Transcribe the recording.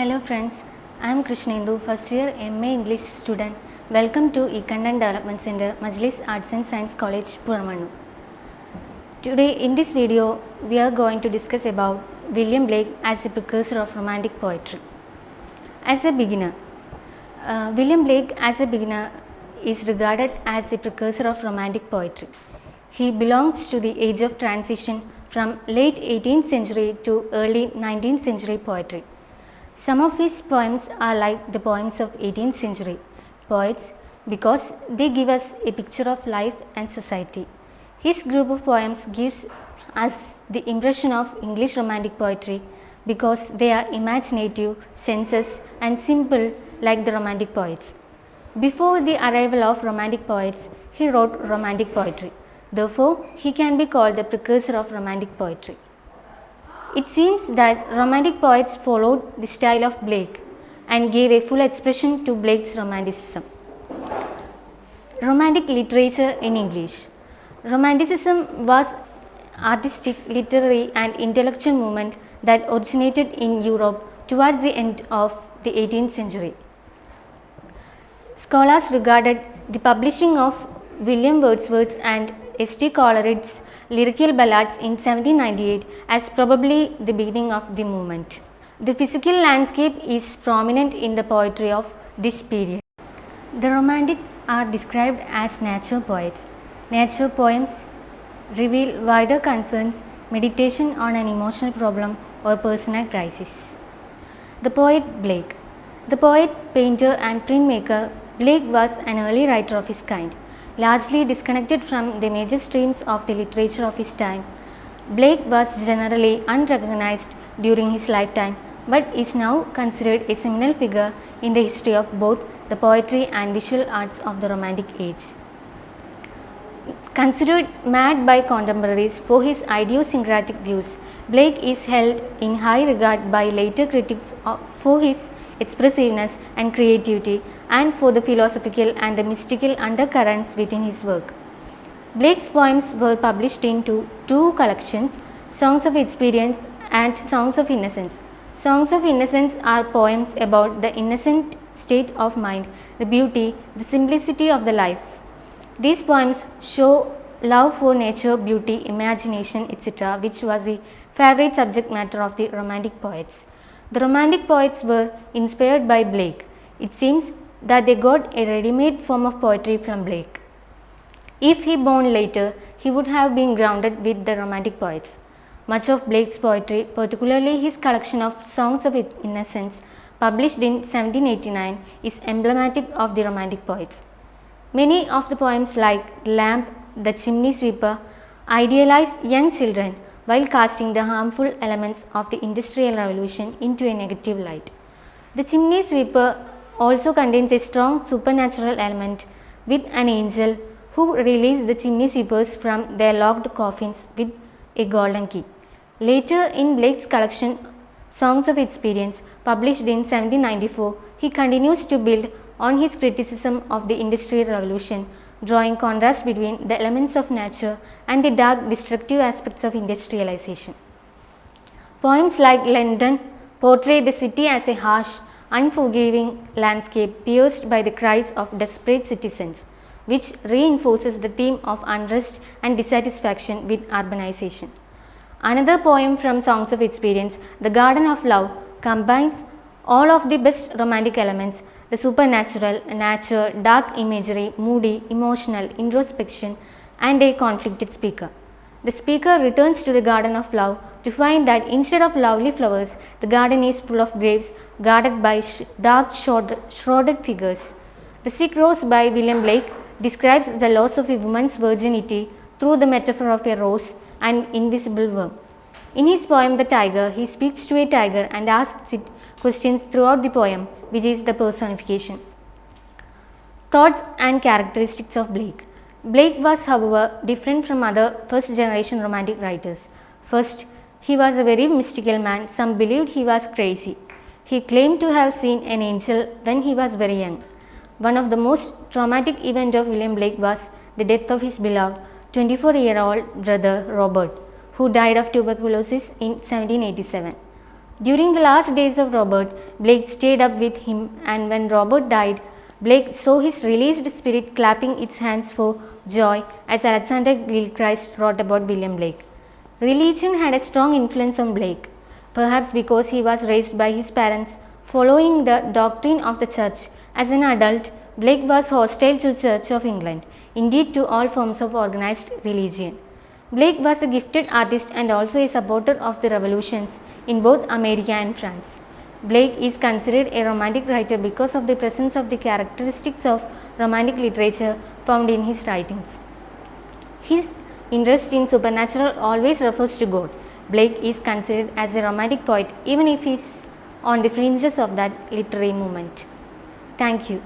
Hello friends, I am Krishnendu, first year MA English student. Welcome to E-Content Development Center, Majlis Arts and Science College, Puramannu. Today in this video, we are going to discuss about William Blake as a precursor of romantic poetry. As a beginner, William Blake as a beginner is regarded as the precursor of romantic poetry. He belongs to the age of transition from late 18th century to early 19th century poetry. Some of his poems are like the poems of 18th century poets because they give us a picture of life and society. His group of poems gives us the impression of English romantic poetry because they are imaginative, sensuous and simple like the romantic poets. Before the arrival of romantic poets, he wrote romantic poetry. Therefore, he can be called the precursor of romantic poetry. It seems that romantic poets followed the style of Blake and gave a full expression to Blake's romanticism. Romantic literature in English. Romanticism was artistic, literary and intellectual movement that originated in Europe towards the end of the 18th century. Scholars regarded the publishing of William Wordsworth and S.T. Coleridge's lyrical ballads in 1798 as probably the beginning of the movement. The physical landscape is prominent in the poetry of this period. The Romantics are described as nature poets. Nature poems reveal wider concerns, meditation on an emotional problem or personal crisis. The poet Blake. The poet, painter and printmaker, Blake was an early writer of his kind. Largely disconnected from the major streams of the literature of his time, Blake was generally unrecognized during his lifetime but is now considered a seminal figure in the history of both the poetry and visual arts of the Romantic age. Considered mad by contemporaries for his idiosyncratic views, Blake is held in high regard by later critics for his expressiveness and creativity and for the philosophical and the mystical undercurrents within his work. Blake's poems were published into two collections, Songs of Experience and Songs of Innocence. Songs of Innocence are poems about the innocent state of mind, the beauty, the simplicity of the life. These poems show love for nature, beauty, imagination, etc., which was the favorite subject matter of the Romantic poets. The Romantic poets were inspired by Blake. It seems that they got a ready-made form of poetry from Blake. If he born later, he would have been grounded with the Romantic poets. Much of Blake's poetry, particularly his collection of Songs of Innocence, published in 1789, is emblematic of the Romantic poets. Many of the poems like Lamp, The Chimney Sweeper, idealize young children while casting the harmful elements of the Industrial Revolution into a negative light. The Chimney Sweeper also contains a strong supernatural element with an angel who released the chimney sweepers from their locked coffins with a golden key. Later in Blake's collection Songs of Experience, published in 1794, he continues to build on his criticism of the Industrial Revolution, drawing contrast between the elements of nature and the dark destructive aspects of industrialization. Poems like London portray the city as a harsh, unforgiving landscape pierced by the cries of desperate citizens, which reinforces the theme of unrest and dissatisfaction with urbanization. Another poem from Songs of Experience, The Garden of Love, combines all of the best romantic elements, the supernatural, nature, dark imagery, moody, emotional, introspection and a conflicted speaker. The speaker returns to the Garden of Love to find that instead of lovely flowers, the garden is full of graves guarded by dark shrouded figures. The Sick Rose by William Blake describes the loss of a woman's virginity through the metaphor of a rose and invisible worm. In his poem The Tiger, he speaks to a tiger and asks it questions throughout the poem, which is the personification. Thoughts and characteristics of Blake. Blake was, however, different from other first-generation romantic writers. First, he was a very mystical man. Some believed he was crazy. He claimed to have seen an angel when he was very young. One of the most traumatic events of William Blake was the death of his beloved 24-year-old brother Robert, who died of tuberculosis in 1787. During the last days of Robert, Blake stayed up with him, and when Robert died, Blake saw his released spirit clapping its hands for joy, as Alexander Gilchrist wrote about William Blake. Religion had a strong influence on Blake, perhaps because he was raised by his parents following the doctrine of the church. As an adult, Blake was hostile to the Church of England, indeed to all forms of organized religion. Blake was a gifted artist and also a supporter of the revolutions in both America and France. Blake is considered a romantic writer because of the presence of the characteristics of romantic literature found in his writings. His interest in supernatural always refers to God. Blake is considered as a romantic poet even if he is on the fringes of that literary movement. Thank you.